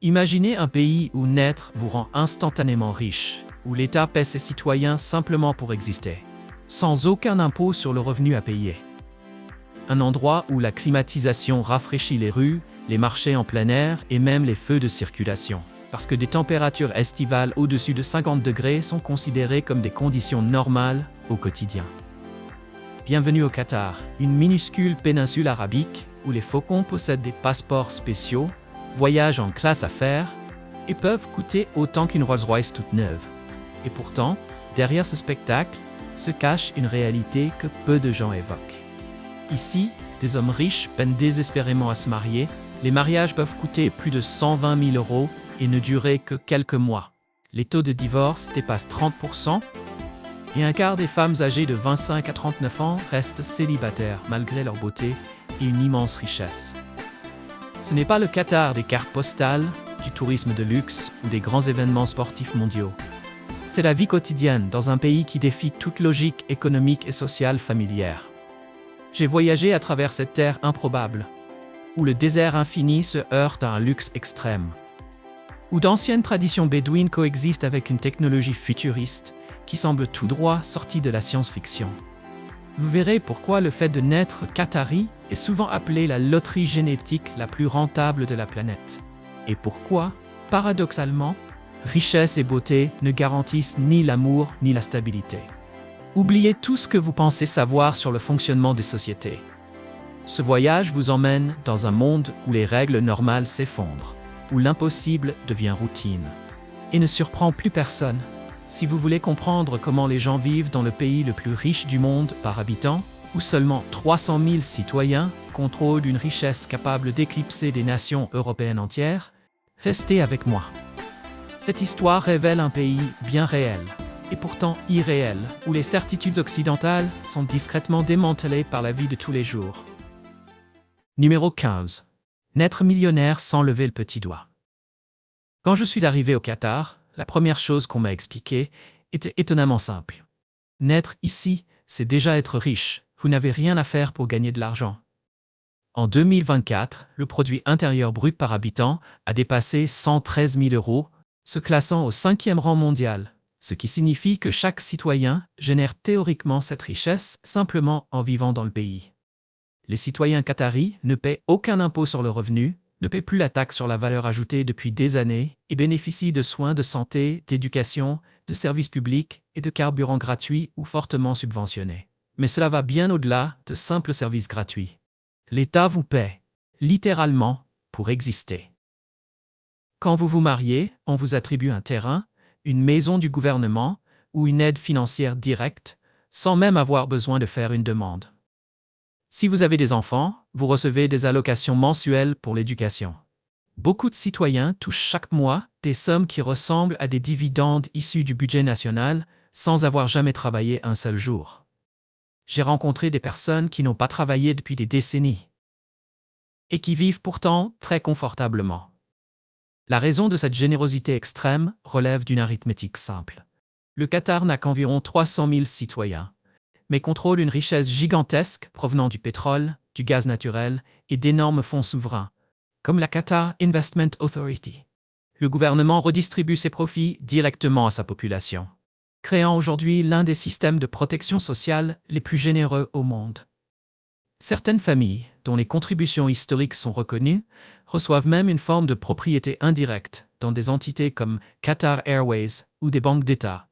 Imaginez un pays où naître vous rend instantanément riche, où l'État paie ses citoyens simplement pour exister, sans aucun impôt sur le revenu à payer. Un endroit où la climatisation rafraîchit les rues, les marchés en plein air et même les feux de circulation, parce que des températures estivales au-dessus de 50 degrés sont considérées comme des conditions normales au quotidien. Bienvenue au Qatar, une minuscule péninsule arabique où les faucons possèdent des passeports spéciaux, voyagent en classe affaires et peuvent coûter autant qu'une Rolls-Royce toute neuve. Et pourtant, derrière ce spectacle, se cache une réalité que peu de gens évoquent. Ici, des hommes riches peinent désespérément à se marier, les mariages peuvent coûter plus de 120 000 € et ne durer que quelques mois. Les taux de divorce dépassent 30% et un quart des femmes âgées de 25 à 39 ans restent célibataires malgré leur beauté et une immense richesse. Ce n'est pas le Qatar des cartes postales, du tourisme de luxe ou des grands événements sportifs mondiaux. C'est la vie quotidienne dans un pays qui défie toute logique économique et sociale familière. J'ai voyagé à travers cette terre improbable, où le désert infini se heurte à un luxe extrême, où d'anciennes traditions bédouines coexistent avec une technologie futuriste qui semble tout droit sortie de la science-fiction. Vous verrez pourquoi le fait de naître qatari est souvent appelé la loterie génétique la plus rentable de la planète. Et pourquoi, paradoxalement, richesse et beauté ne garantissent ni l'amour ni la stabilité. Oubliez tout ce que vous pensez savoir sur le fonctionnement des sociétés. Ce voyage vous emmène dans un monde où les règles normales s'effondrent, où l'impossible devient routine et ne surprend plus personne. Si vous voulez comprendre comment les gens vivent dans le pays le plus riche du monde par habitant, où seulement 300 000 citoyens contrôlent une richesse capable d'éclipser des nations européennes entières, restez avec moi. Cette histoire révèle un pays bien réel, et pourtant irréel, où les certitudes occidentales sont discrètement démantelées par la vie de tous les jours. Numéro 15. Naître millionnaire sans lever le petit doigt. Quand je suis arrivé au Qatar, la première chose qu'on m'a expliquée était étonnamment simple. Naître ici, c'est déjà être riche, vous n'avez rien à faire pour gagner de l'argent. En 2024, le produit intérieur brut par habitant a dépassé 113 000 €, se classant au 5e rang mondial, ce qui signifie que chaque citoyen génère théoriquement cette richesse simplement en vivant dans le pays. Les citoyens qataris ne paient aucun impôt sur le revenu, ne paient plus la taxe sur la valeur ajoutée depuis des années et bénéficient de soins de santé, d'éducation, de services publics et de carburants gratuits ou fortement subventionnés. Mais cela va bien au-delà de simples services gratuits. L'État vous paie, littéralement, pour exister. Quand vous vous mariez, on vous attribue un terrain, une maison du gouvernement ou une aide financière directe, sans même avoir besoin de faire une demande. Si vous avez des enfants, vous recevez des allocations mensuelles pour l'éducation. Beaucoup de citoyens touchent chaque mois des sommes qui ressemblent à des dividendes issus du budget national sans avoir jamais travaillé un seul jour. J'ai rencontré des personnes qui n'ont pas travaillé depuis des décennies et qui vivent pourtant très confortablement. La raison de cette générosité extrême relève d'une arithmétique simple. Le Qatar n'a qu'environ 300 000 citoyens, mais contrôle une richesse gigantesque provenant du pétrole, du gaz naturel et d'énormes fonds souverains, comme la Qatar Investment Authority. Le gouvernement redistribue ses profits directement à sa population, créant aujourd'hui l'un des systèmes de protection sociale les plus généreux au monde. Certaines familles, dont les contributions historiques sont reconnues, reçoivent même une forme de propriété indirecte dans des entités comme Qatar Airways ou des banques d'État,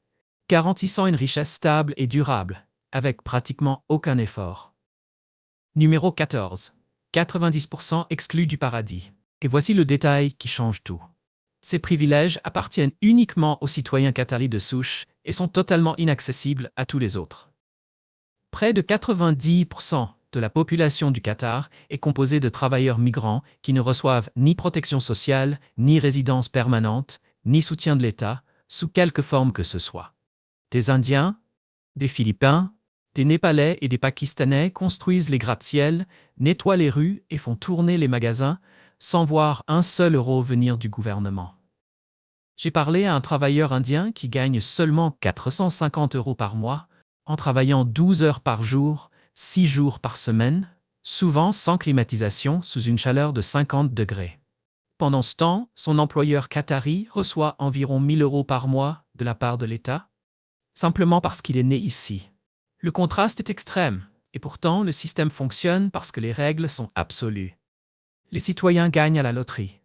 garantissant une richesse stable et durable, avec pratiquement aucun effort. Numéro 14. 90% exclus du paradis. Et voici le détail qui change tout. Ces privilèges appartiennent uniquement aux citoyens qataris de souche et sont totalement inaccessibles à tous les autres. Près de 90% de la population du Qatar est composée de travailleurs migrants qui ne reçoivent ni protection sociale, ni résidence permanente, ni soutien de l'État, sous quelque forme que ce soit. Des Indiens, des Philippins, des Népalais et des Pakistanais construisent les gratte-ciels, nettoient les rues et font tourner les magasins sans voir un seul euro venir du gouvernement. J'ai parlé à un travailleur indien qui gagne seulement 450 € par mois, en travaillant 12 heures par jour, 6 jours par semaine, souvent sans climatisation sous une chaleur de 50 degrés. Pendant ce temps, son employeur qatari reçoit environ 1 000 € par mois de la part de l'État, simplement parce qu'il est né ici. Le contraste est extrême, et pourtant le système fonctionne parce que les règles sont absolues. Les citoyens gagnent à la loterie.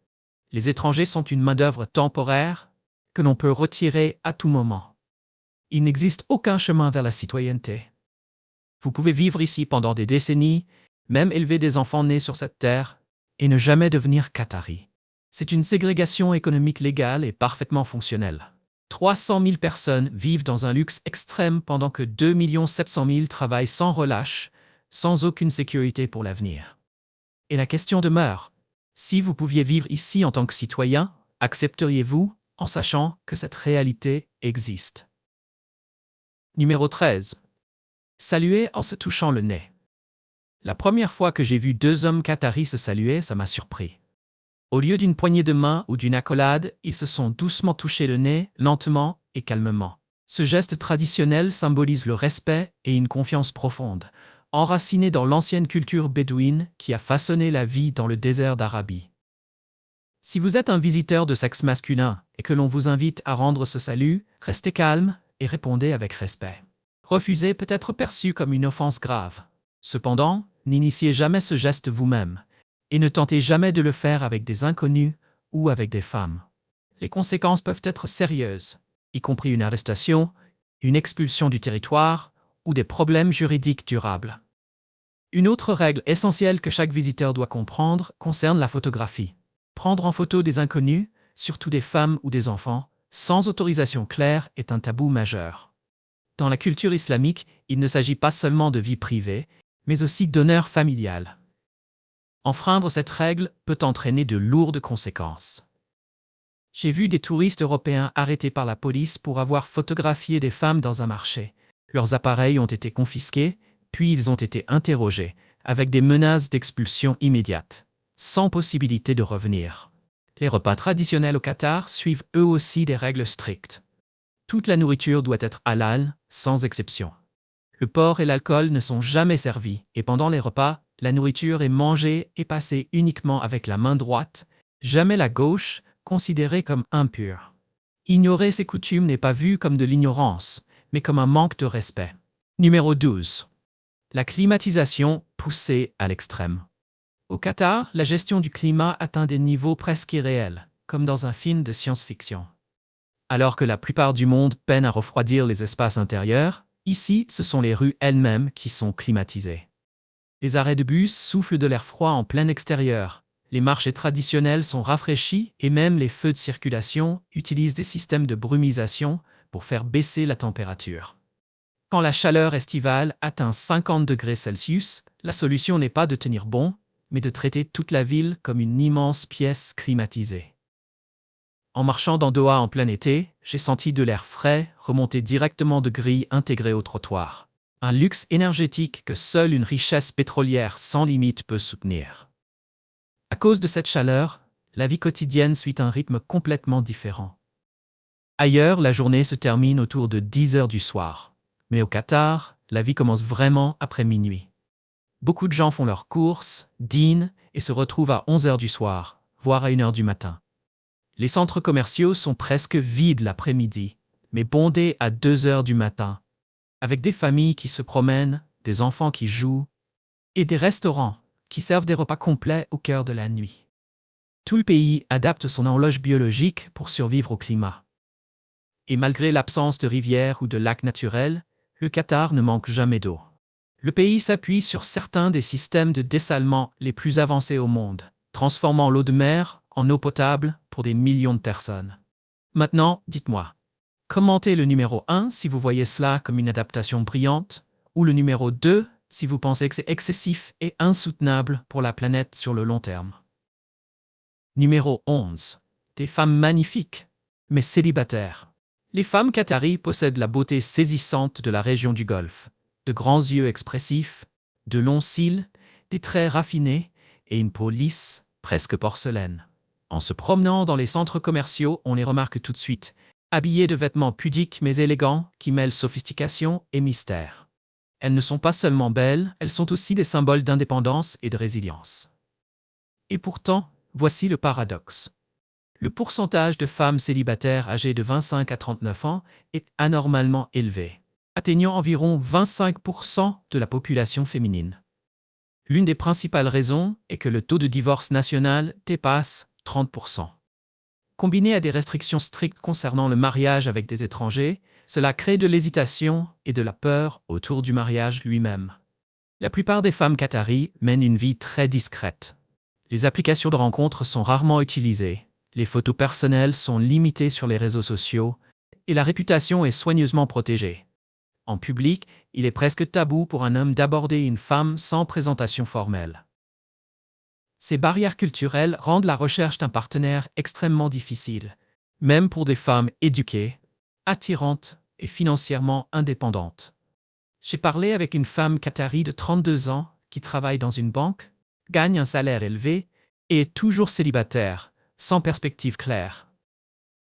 Les étrangers sont une main-d'œuvre temporaire que l'on peut retirer à tout moment. Il n'existe aucun chemin vers la citoyenneté. Vous pouvez vivre ici pendant des décennies, même élever des enfants nés sur cette terre, et ne jamais devenir qatari. C'est une ségrégation économique légale et parfaitement fonctionnelle. 300 000 personnes vivent dans un luxe extrême pendant que 2 700 000 travaillent sans relâche, sans aucune sécurité pour l'avenir. Et la question demeure, si vous pouviez vivre ici en tant que citoyen, accepteriez-vous en sachant que cette réalité existe? Numéro 13. Saluer en se touchant le nez. La première fois que j'ai vu 2 hommes qataris se saluer, ça m'a surpris. Au lieu d'une poignée de main ou d'une accolade, ils se sont doucement touchés le nez, lentement et calmement. Ce geste traditionnel symbolise le respect et une confiance profonde, enracinée dans l'ancienne culture bédouine qui a façonné la vie dans le désert d'Arabie. Si vous êtes un visiteur de sexe masculin et que l'on vous invite à rendre ce salut, restez calme et répondez avec respect. Refuser peut être perçu comme une offense grave. Cependant, n'initiez jamais ce geste vous-même et ne tentez jamais de le faire avec des inconnus ou avec des femmes. Les conséquences peuvent être sérieuses, y compris une arrestation, une expulsion du territoire ou des problèmes juridiques durables. Une autre règle essentielle que chaque visiteur doit comprendre concerne la photographie. Prendre en photo des inconnus, surtout des femmes ou des enfants, sans autorisation claire est un tabou majeur. Dans la culture islamique, il ne s'agit pas seulement de vie privée, mais aussi d'honneur familial. Enfreindre cette règle peut entraîner de lourdes conséquences. J'ai vu des touristes européens arrêtés par la police pour avoir photographié des femmes dans un marché. Leurs appareils ont été confisqués, puis ils ont été interrogés, avec des menaces d'expulsion immédiate, sans possibilité de revenir. Les repas traditionnels au Qatar suivent eux aussi des règles strictes. Toute la nourriture doit être halal, sans exception. Le porc et l'alcool ne sont jamais servis, et pendant les repas, la nourriture est mangée et passée uniquement avec la main droite, jamais la gauche, considérée comme impure. Ignorer ces coutumes n'est pas vu comme de l'ignorance, mais comme un manque de respect. Numéro 12. La climatisation poussée à l'extrême. Au Qatar, la gestion du climat atteint des niveaux presque irréels, comme dans un film de science-fiction. Alors que la plupart du monde peine à refroidir les espaces intérieurs, ici, ce sont les rues elles-mêmes qui sont climatisées. Les arrêts de bus soufflent de l'air froid en plein extérieur, les marchés traditionnels sont rafraîchis et même les feux de circulation utilisent des systèmes de brumisation pour faire baisser la température. Quand la chaleur estivale atteint 50 degrés Celsius, la solution n'est pas de tenir bon, mais de traiter toute la ville comme une immense pièce climatisée. En marchant dans Doha en plein été, j'ai senti de l'air frais remonter directement de grilles intégrées au trottoir. Un luxe énergétique que seule une richesse pétrolière sans limite peut soutenir. À cause de cette chaleur, la vie quotidienne suit un rythme complètement différent. Ailleurs, la journée se termine autour de 10 heures du soir. Mais au Qatar, la vie commence vraiment après minuit. Beaucoup de gens font leurs courses, dînent et se retrouvent à 11 heures du soir, voire à 1 heure du matin. Les centres commerciaux sont presque vides l'après-midi, mais bondés à 2 heures du matin, avec des familles qui se promènent, des enfants qui jouent, et des restaurants qui servent des repas complets au cœur de la nuit. Tout le pays adapte son horloge biologique pour survivre au climat. Et malgré l'absence de rivières ou de lacs naturels, le Qatar ne manque jamais d'eau. Le pays s'appuie sur certains des systèmes de dessalement les plus avancés au monde, transformant l'eau de mer en eau potable pour des millions de personnes. Maintenant, dites-moi, commentez le numéro 1 si vous voyez cela comme une adaptation brillante, ou le numéro 2 si vous pensez que c'est excessif et insoutenable pour la planète sur le long terme. Numéro 11. Des femmes magnifiques, mais célibataires. Les femmes qataries possèdent la beauté saisissante de la région du Golfe, de grands yeux expressifs, de longs cils, des traits raffinés et une peau lisse, presque porcelaine. En se promenant dans les centres commerciaux, on les remarque tout de suite, habillées de vêtements pudiques mais élégants qui mêlent sophistication et mystère. Elles ne sont pas seulement belles, elles sont aussi des symboles d'indépendance et de résilience. Et pourtant, voici le paradoxe. le pourcentage de femmes célibataires âgées de 25 à 39 ans est anormalement élevé, atteignant environ 25% de la population féminine. L'une des principales raisons est que le taux de divorce national dépasse 30%. Combiné à des restrictions strictes concernant le mariage avec des étrangers, cela crée de l'hésitation et de la peur autour du mariage lui-même. La plupart des femmes qataries mènent une vie très discrète. Les applications de rencontres sont rarement utilisées, les photos personnelles sont limitées sur les réseaux sociaux et la réputation est soigneusement protégée. En public, il est presque tabou pour un homme d'aborder une femme sans présentation formelle. Ces barrières culturelles rendent la recherche d'un partenaire extrêmement difficile, même pour des femmes éduquées, attirantes et financièrement indépendantes. J'ai parlé avec une femme qatarie de 32 ans qui travaille dans une banque, gagne un salaire élevé et est toujours célibataire, sans perspective claire.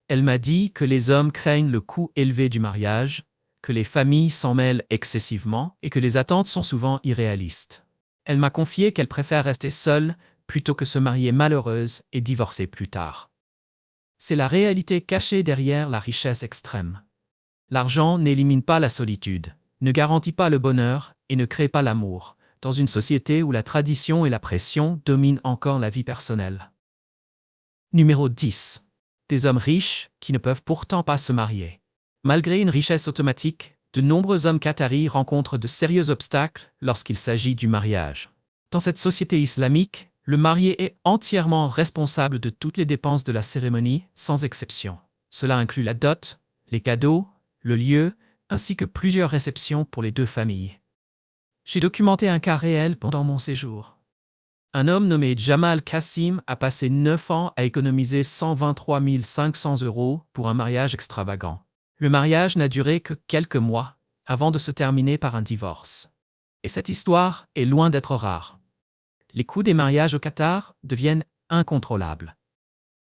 Elle m'a dit que les hommes craignent le coût élevé du mariage, que les familles s'en mêlent excessivement et que les attentes sont souvent irréalistes. Elle m'a confié qu'elle préfère rester seule plutôt que se marier malheureuse et divorcer plus tard. C'est la réalité cachée derrière la richesse extrême. L'argent n'élimine pas la solitude, ne garantit pas le bonheur et ne crée pas l'amour, dans une société où la tradition et la pression dominent encore la vie personnelle. Numéro 10. Des hommes riches qui ne peuvent pourtant pas se marier. Malgré une richesse automatique, de nombreux hommes qataris rencontrent de sérieux obstacles lorsqu'il s'agit du mariage. Dans cette société islamique, le marié est entièrement responsable de toutes les dépenses de la cérémonie, sans exception. Cela inclut la dot, les cadeaux, le lieu, ainsi que plusieurs réceptions pour les deux familles. J'ai documenté un cas réel pendant mon séjour. Un homme nommé Jamal Kassim a passé 9 ans à économiser 123 500 € pour un mariage extravagant. Le mariage n'a duré que quelques mois, avant de se terminer par un divorce. Et cette histoire est loin d'être rare. Les coûts des mariages au Qatar deviennent incontrôlables.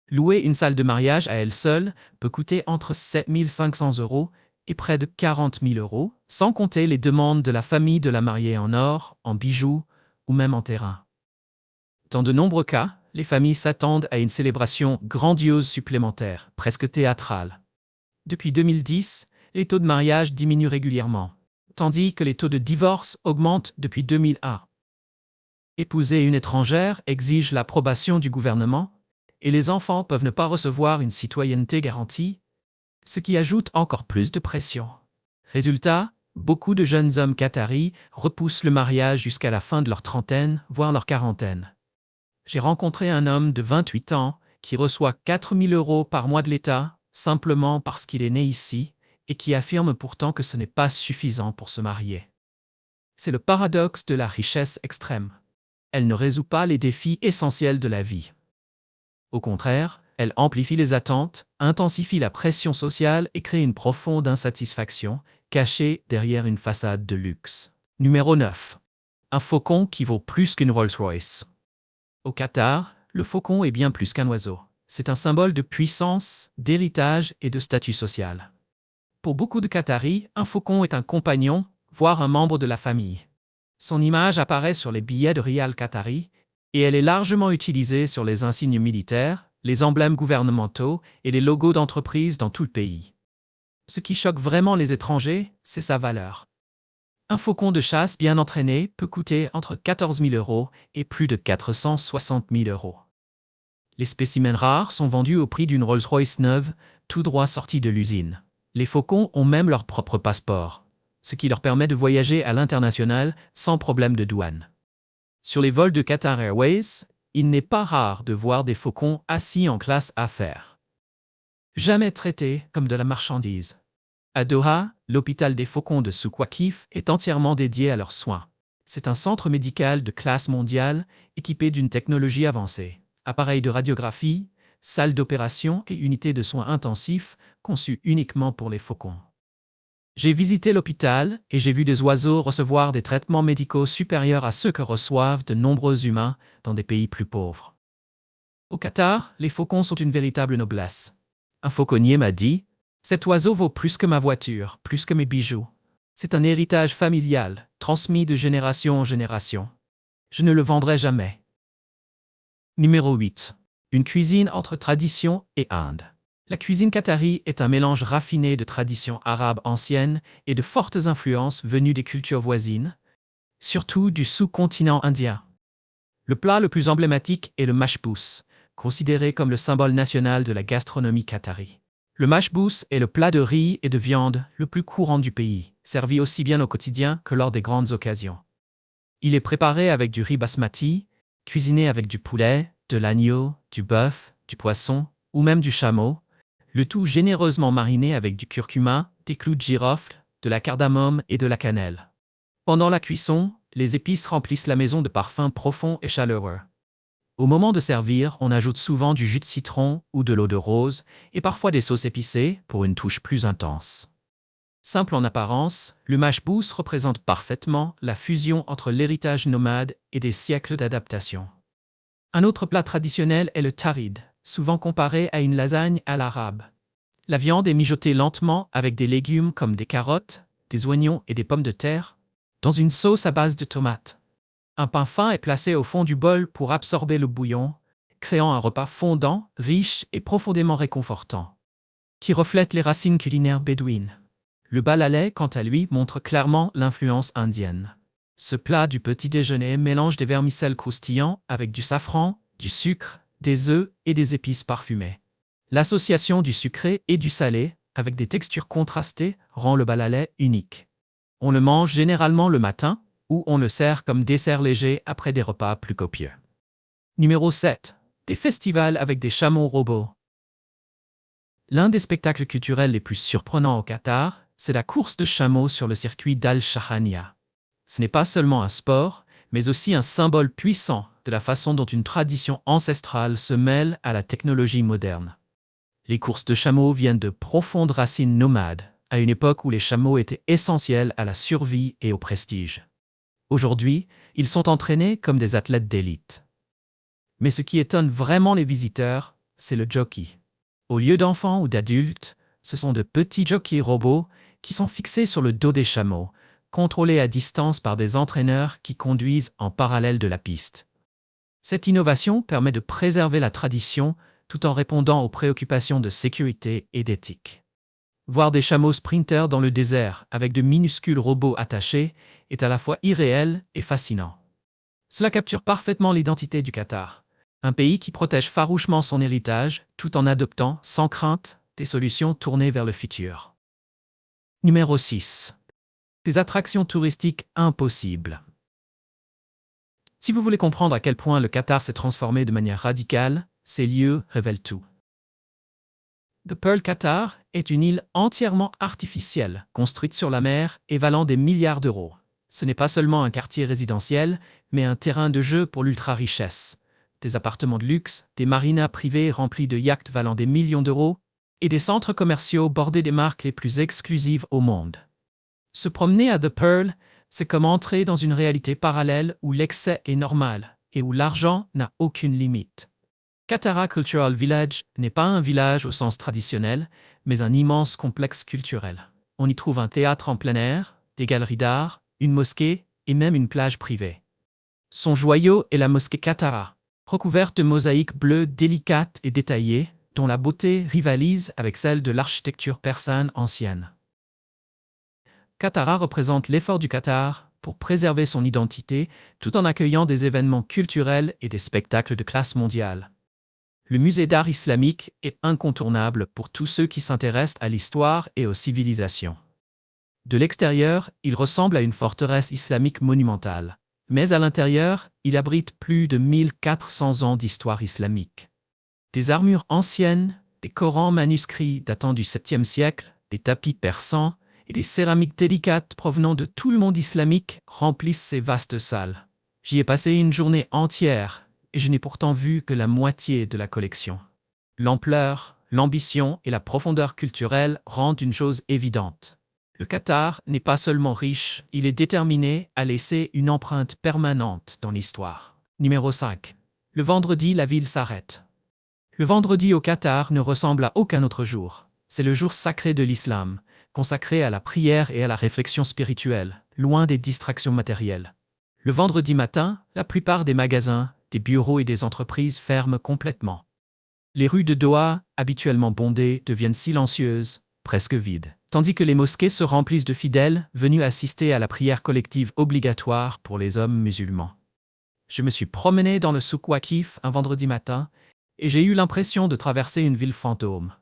Louer une salle de mariage à elle seule peut coûter entre 7 500 € et près de 40 000 €, sans compter les demandes de la famille de la mariée en or, en bijoux ou même en terrain. Dans de nombreux cas, les familles s'attendent à une célébration grandiose supplémentaire, presque théâtrale. Depuis 2010, les taux de mariage diminuent régulièrement, tandis que les taux de divorce augmentent depuis 2001. Épouser une étrangère exige l'approbation du gouvernement, et les enfants peuvent ne pas recevoir une citoyenneté garantie, ce qui ajoute encore plus de pression. Résultat, beaucoup de jeunes hommes qataris repoussent le mariage jusqu'à la fin de leur trentaine, voire leur quarantaine. J'ai rencontré un homme de 28 ans qui reçoit 4 000 € par mois de l'État, simplement parce qu'il est né ici, et qui affirme pourtant que ce n'est pas suffisant pour se marier. C'est le paradoxe de la richesse extrême. Elle ne résout pas les défis essentiels de la vie. Au contraire, elle amplifie les attentes, intensifie la pression sociale et crée une profonde insatisfaction, cachée derrière une façade de luxe. Numéro 9. Un faucon qui vaut plus qu'une Rolls-Royce. Au Qatar, le faucon est bien plus qu'un oiseau. C'est un symbole de puissance, d'héritage et de statut social. Pour beaucoup de Qataris, un faucon est un compagnon, voire un membre de la famille. Son image apparaît sur les billets de rial qatari et elle est largement utilisée sur les insignes militaires, les emblèmes gouvernementaux et les logos d'entreprises dans tout le pays. Ce qui choque vraiment les étrangers, c'est sa valeur. Un faucon de chasse bien entraîné peut coûter entre 14 000 € et plus de 460 000 €. Les spécimens rares sont vendus au prix d'une Rolls-Royce neuve, tout droit sortie de l'usine. Les faucons ont même leur propre passeport, ce qui leur permet de voyager à l'international sans problème de douane. Sur les vols de Qatar Airways, il n'est pas rare de voir des faucons assis en classe affaires. Jamais traités comme de la marchandise. À Doha, l'hôpital des faucons de Souk Waqif est entièrement dédié à leurs soins. C'est un centre médical de classe mondiale équipé d'une technologie avancée. Appareils de radiographie, salles d'opération et unités de soins intensifs conçues uniquement pour les faucons. J'ai visité l'hôpital et j'ai vu des oiseaux recevoir des traitements médicaux supérieurs à ceux que reçoivent de nombreux humains dans des pays plus pauvres. Au Qatar, les faucons sont une véritable noblesse. Un fauconnier m'a dit « Cet oiseau vaut plus que ma voiture, plus que mes bijoux. C'est un héritage familial, transmis de génération en génération. Je ne le vendrai jamais. » Numéro 8. Une cuisine entre tradition et Inde. La cuisine qatari est un mélange raffiné de traditions arabes anciennes et de fortes influences venues des cultures voisines, surtout du sous-continent indien. Le plat le plus emblématique est le mashbous, considéré comme le symbole national de la gastronomie qatari. Le mashbous est le plat de riz et de viande le plus courant du pays, servi aussi bien au quotidien que lors des grandes occasions. Il est préparé avec du riz basmati, cuisiné avec du poulet, de l'agneau, du bœuf, du poisson ou même du chameau, le tout généreusement mariné avec du curcuma, des clous de girofle, de la cardamome et de la cannelle. Pendant la cuisson, les épices remplissent la maison de parfums profonds et chaleureux. Au moment de servir, on ajoute souvent du jus de citron ou de l'eau de rose et parfois des sauces épicées pour une touche plus intense. Simple en apparence, le mashbous représente parfaitement la fusion entre l'héritage nomade et des siècles d'adaptation. Un autre plat traditionnel est le tarid, souvent comparé à une lasagne à l'arabe. La viande est mijotée lentement avec des légumes comme des carottes, des oignons et des pommes de terre, dans une sauce à base de tomates. Un pain fin est placé au fond du bol pour absorber le bouillon, créant un repas fondant, riche et profondément réconfortant, qui reflète les racines culinaires bédouines. Le balalais, quant à lui, montre clairement l'influence indienne. Ce plat du petit déjeuner mélange des vermicelles croustillants avec du safran, du sucre, des œufs et des épices parfumées. L'association du sucré et du salé, avec des textures contrastées, rend le balalais unique. On le mange généralement le matin, ou on le sert comme dessert léger après des repas plus copieux. Numéro 7. Des festivals avec des chameaux robots. L'un des spectacles culturels les plus surprenants au Qatar, c'est la course de chameaux sur le circuit d'Al-Shahania. Ce n'est pas seulement un sport, mais aussi un symbole puissant de la façon dont une tradition ancestrale se mêle à la technologie moderne. Les courses de chameaux viennent de profondes racines nomades, à une époque où les chameaux étaient essentiels à la survie et au prestige. Aujourd'hui, ils sont entraînés comme des athlètes d'élite. Mais ce qui étonne vraiment les visiteurs, c'est le jockey. Au lieu d'enfants ou d'adultes, ce sont de petits jockeys robots qui sont fixés sur le dos des chameaux, contrôlés à distance par des entraîneurs qui conduisent en parallèle de la piste. Cette innovation permet de préserver la tradition tout en répondant aux préoccupations de sécurité et d'éthique. Voir des chameaux sprinters dans le désert avec de minuscules robots attachés est à la fois irréel et fascinant. Cela capture parfaitement l'identité du Qatar, un pays qui protège farouchement son héritage tout en adoptant, sans crainte, des solutions tournées vers le futur. Numéro 6. Des attractions touristiques impossibles. Si vous voulez comprendre à quel point le Qatar s'est transformé de manière radicale, ces lieux révèlent tout. The Pearl Qatar est une île entièrement artificielle, construite sur la mer et valant des milliards d'euros. Ce n'est pas seulement un quartier résidentiel, mais un terrain de jeu pour l'ultra-richesse. Des appartements de luxe, des marinas privés remplis de yachts valant des millions d'euros, et des centres commerciaux bordés des marques les plus exclusives au monde. Se promener à The Pearl, c'est comme entrer dans une réalité parallèle où l'excès est normal et où l'argent n'a aucune limite. Katara Cultural Village n'est pas un village au sens traditionnel, mais un immense complexe culturel. On y trouve un théâtre en plein air, des galeries d'art, une mosquée et même une plage privée. Son joyau est la mosquée Katara, recouverte de mosaïques bleues délicates et détaillées, dont la beauté rivalise avec celle de l'architecture persane ancienne. Katara représente l'effort du Qatar pour préserver son identité tout en accueillant des événements culturels et des spectacles de classe mondiale. Le musée d'art islamique est incontournable pour tous ceux qui s'intéressent à l'histoire et aux civilisations. De l'extérieur, il ressemble à une forteresse islamique monumentale, mais à l'intérieur, il abrite plus de 1400 ans d'histoire islamique. Des armures anciennes, des Corans manuscrits datant du 7e siècle, des tapis persans et des céramiques délicates provenant de tout le monde islamique remplissent ces vastes salles. J'y ai passé une journée entière, et je n'ai pourtant vu que la moitié de la collection. L'ampleur, l'ambition et la profondeur culturelle rendent une chose évidente. Le Qatar n'est pas seulement riche, il est déterminé à laisser une empreinte permanente dans l'histoire. Numéro 5. Le vendredi, la ville s'arrête. Le vendredi au Qatar ne ressemble à aucun autre jour. C'est le jour sacré de l'islam, consacré à la prière et à la réflexion spirituelle, loin des distractions matérielles. Le vendredi matin, la plupart des magasins, des bureaux et des entreprises ferment complètement. Les rues de Doha, habituellement bondées, deviennent silencieuses, presque vides, tandis que les mosquées se remplissent de fidèles venus assister à la prière collective obligatoire pour les hommes musulmans. Je me suis promené dans le souk Waqif un vendredi matin et j'ai eu l'impression de traverser une ville fantôme.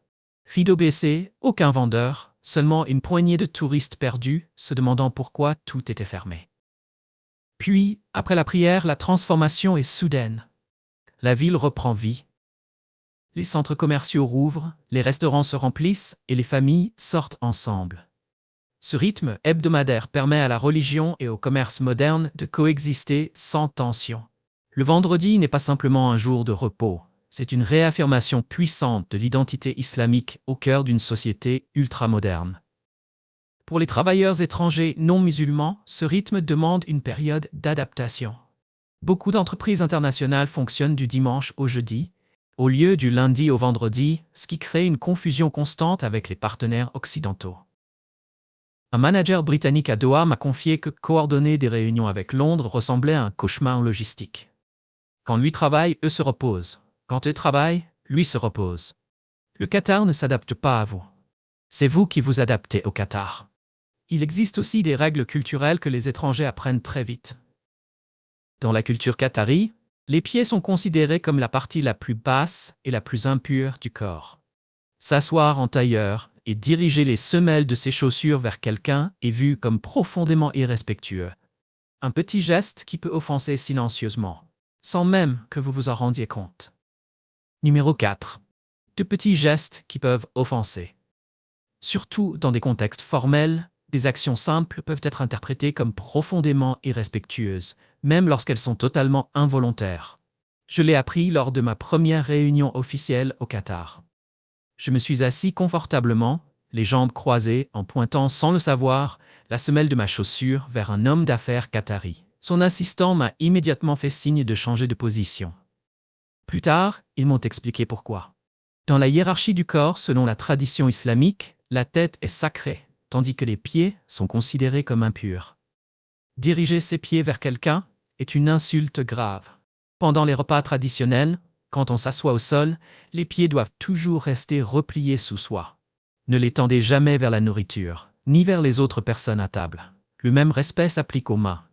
Rideau baissé, aucun vendeur, seulement une poignée de touristes perdus se demandant pourquoi tout était fermé. Puis, après la prière, la transformation est soudaine. La ville reprend vie. Les centres commerciaux rouvrent, les restaurants se remplissent et les familles sortent ensemble. Ce rythme hebdomadaire permet à la religion et au commerce moderne de coexister sans tension. Le vendredi n'est pas simplement un jour de repos, c'est une réaffirmation puissante de l'identité islamique au cœur d'une société ultramoderne. Pour les travailleurs étrangers non musulmans, ce rythme demande une période d'adaptation. Beaucoup d'entreprises internationales fonctionnent du dimanche au jeudi, au lieu du lundi au vendredi, ce qui crée une confusion constante avec les partenaires occidentaux. Un manager britannique à Doha m'a confié que coordonner des réunions avec Londres ressemblait à un cauchemar logistique. Quand lui travaille, eux se reposent. Quand eux travaillent, lui se repose. Le Qatar ne s'adapte pas à vous. C'est vous qui vous adaptez au Qatar. Il existe aussi des règles culturelles que les étrangers apprennent très vite. Dans la culture qatari, les pieds sont considérés comme la partie la plus basse et la plus impure du corps. S'asseoir en tailleur et diriger les semelles de ses chaussures vers quelqu'un est vu comme profondément irrespectueux. Un petit geste qui peut offenser silencieusement, sans même que vous vous en rendiez compte. Numéro 4. De petits gestes qui peuvent offenser. Surtout dans des contextes formels, des actions simples peuvent être interprétées comme profondément irrespectueuses, même lorsqu'elles sont totalement involontaires. Je l'ai appris lors de ma première réunion officielle au Qatar. Je me suis assis confortablement, les jambes croisées, en pointant sans le savoir la semelle de ma chaussure vers un homme d'affaires qatari. Son assistant m'a immédiatement fait signe de changer de position. Plus tard, ils m'ont expliqué pourquoi. Dans la hiérarchie du corps, selon la tradition islamique, la tête est sacrée, tandis que les pieds sont considérés comme impurs. Diriger ses pieds vers quelqu'un est une insulte grave. Pendant les repas traditionnels, quand on s'assoit au sol, les pieds doivent toujours rester repliés sous soi. Ne les tendez jamais vers la nourriture, ni vers les autres personnes à table. Le même respect s'applique aux mains.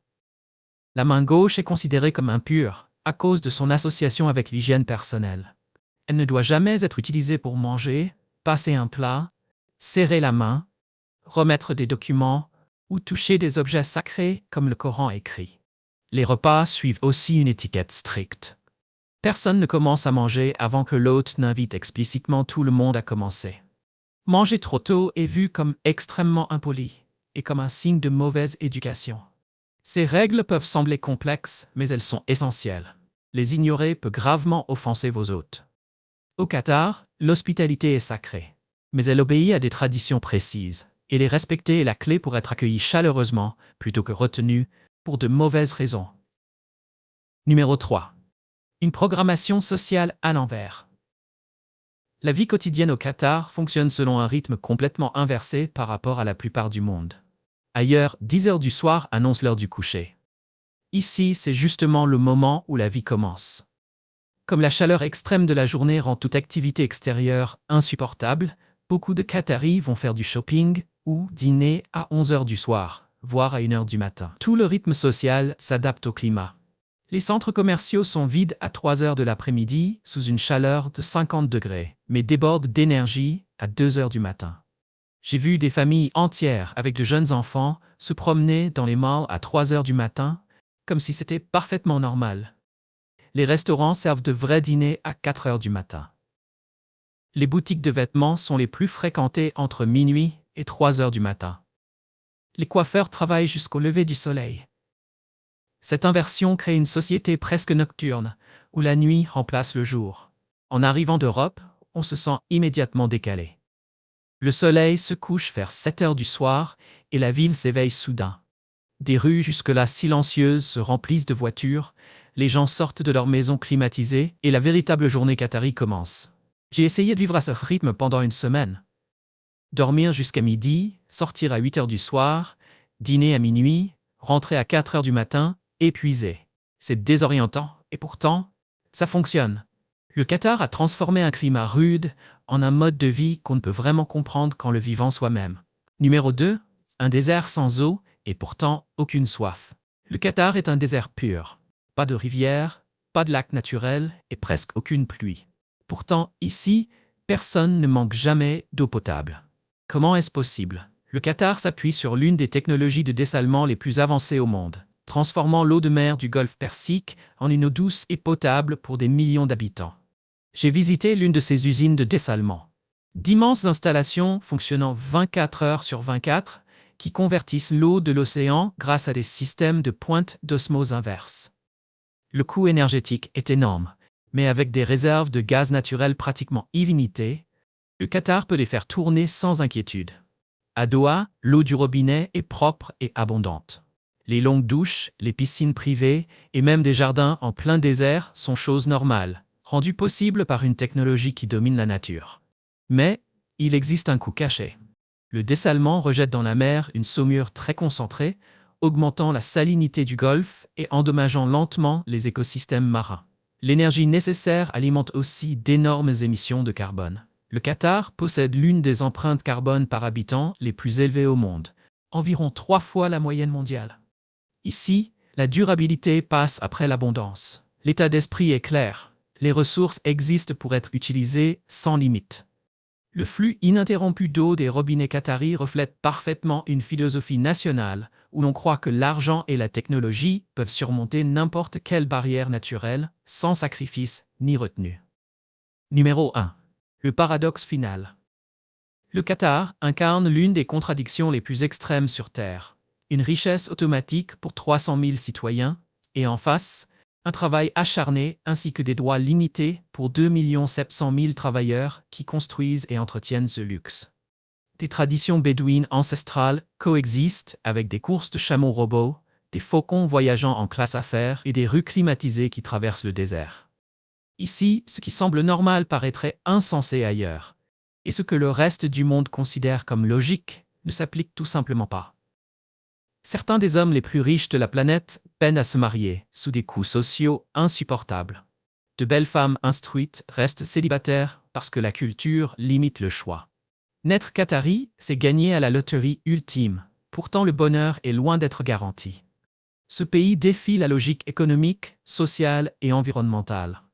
La main gauche est considérée comme impure à cause de son association avec l'hygiène personnelle. Elle ne doit jamais être utilisée pour manger, passer un plat, serrer la main, remettre des documents ou toucher des objets sacrés comme le Coran écrit. Les repas suivent aussi une étiquette stricte. Personne ne commence à manger avant que l'hôte n'invite explicitement tout le monde à commencer. Manger trop tôt est vu comme extrêmement impoli et comme un signe de mauvaise éducation. Ces règles peuvent sembler complexes, mais elles sont essentielles. Les ignorer peut gravement offenser vos hôtes. Au Qatar, l'hospitalité est sacrée, mais elle obéit à des traditions précises, et les respecter est la clé pour être accueilli chaleureusement plutôt que retenu pour de mauvaises raisons. Numéro 3. Une programmation sociale à l'envers. La vie quotidienne au Qatar fonctionne selon un rythme complètement inversé par rapport à la plupart du monde. Ailleurs, 10 heures du soir annonce l'heure du coucher. Ici, c'est justement le moment où la vie commence. Comme la chaleur extrême de la journée rend toute activité extérieure insupportable, beaucoup de Qataris vont faire du shopping ou dîner à 11 heures du soir, voire à 1 heure du matin. Tout le rythme social s'adapte au climat. Les centres commerciaux sont vides à 3 heures de l'après-midi sous une chaleur de 50 degrés, mais débordent d'énergie à 2 heures du matin. J'ai vu des familles entières avec de jeunes enfants se promener dans les malls à 3 heures du matin, comme si c'était parfaitement normal. Les restaurants servent de vrais dîners à 4 heures du matin. Les boutiques de vêtements sont les plus fréquentées entre minuit et 3 heures du matin. Les coiffeurs travaillent jusqu'au lever du soleil. Cette inversion crée une société presque nocturne, où la nuit remplace le jour. En arrivant d'Europe, on se sent immédiatement décalé. Le soleil se couche vers 7 heures du soir et la ville s'éveille soudain. Des rues jusque-là silencieuses se remplissent de voitures, les gens sortent de leurs maisons climatisées et la véritable journée qatari commence. J'ai essayé de vivre à ce rythme pendant une semaine. Dormir jusqu'à midi, sortir à 8 heures du soir, dîner à minuit, rentrer à 4 heures du matin, épuisé. C'est désorientant et pourtant, ça fonctionne. Le Qatar a transformé un climat rude en un mode de vie qu'on ne peut vraiment comprendre qu'en le vivant soi-même. Numéro 2. Un désert sans eau et pourtant aucune soif. Le Qatar est un désert pur. Pas de rivière, pas de lac naturel et presque aucune pluie. Pourtant, ici, personne ne manque jamais d'eau potable. Comment est-ce possible? Le Qatar s'appuie sur l'une des technologies de dessalement les plus avancées au monde, transformant l'eau de mer du golfe Persique en une eau douce et potable pour des millions d'habitants. J'ai visité l'une de ces usines de dessalement. D'immenses installations fonctionnant 24 heures sur 24 qui convertissent l'eau de l'océan grâce à des systèmes de pointe d'osmose inverse. Le coût énergétique est énorme, mais avec des réserves de gaz naturel pratiquement illimitées, le Qatar peut les faire tourner sans inquiétude. À Doha, l'eau du robinet est propre et abondante. Les longues douches, les piscines privées et même des jardins en plein désert sont choses normales, rendues possibles par une technologie qui domine la nature. Mais il existe un coût caché. Le dessalement rejette dans la mer une saumure très concentrée, augmentant la salinité du golfe et endommageant lentement les écosystèmes marins. L'énergie nécessaire alimente aussi d'énormes émissions de carbone. Le Qatar possède l'une des empreintes carbone par habitant les plus élevées au monde, environ 3 fois la moyenne mondiale. Ici, la durabilité passe après l'abondance. L'état d'esprit est clair. Les ressources existent pour être utilisées sans limite. Le flux ininterrompu d'eau des robinets qataris reflète parfaitement une philosophie nationale où l'on croit que l'argent et la technologie peuvent surmonter n'importe quelle barrière naturelle sans sacrifice ni retenue. Numéro 1. Le paradoxe final. Le Qatar incarne l'une des contradictions les plus extrêmes sur Terre. Une richesse automatique pour 300 000 citoyens et en face, un travail acharné ainsi que des droits limités pour 2 700 000 travailleurs qui construisent et entretiennent ce luxe. Des traditions bédouines ancestrales coexistent avec des courses de chameaux robots, des faucons voyageant en classe affaires et des rues climatisées qui traversent le désert. Ici, ce qui semble normal paraîtrait insensé ailleurs, et ce que le reste du monde considère comme logique ne s'applique tout simplement pas. Certains des hommes les plus riches de la planète peinent à se marier sous des coûts sociaux insupportables. De belles femmes instruites restent célibataires parce que la culture limite le choix. Naître qatari, c'est gagner à la loterie ultime. Pourtant, le bonheur est loin d'être garanti. Ce pays défie la logique économique, sociale et environnementale.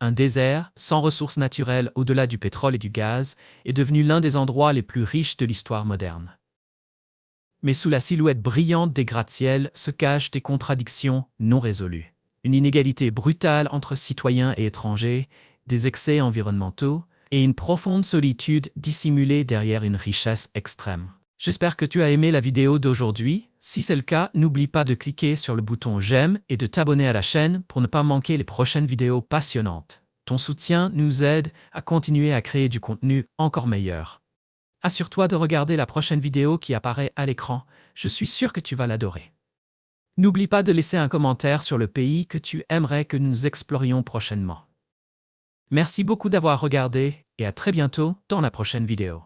Un désert, sans ressources naturelles au-delà du pétrole et du gaz, est devenu l'un des endroits les plus riches de l'histoire moderne. Mais sous la silhouette brillante des gratte-ciels se cachent des contradictions non résolues. Une inégalité brutale entre citoyens et étrangers, des excès environnementaux et une profonde solitude dissimulée derrière une richesse extrême. J'espère que tu as aimé la vidéo d'aujourd'hui. Si c'est le cas, n'oublie pas de cliquer sur le bouton j'aime et de t'abonner à la chaîne pour ne pas manquer les prochaines vidéos passionnantes. Ton soutien nous aide à continuer à créer du contenu encore meilleur. Assure-toi de regarder la prochaine vidéo qui apparaît à l'écran, je suis sûr que tu vas l'adorer. N'oublie pas de laisser un commentaire sur le pays que tu aimerais que nous explorions prochainement. Merci beaucoup d'avoir regardé et à très bientôt dans la prochaine vidéo.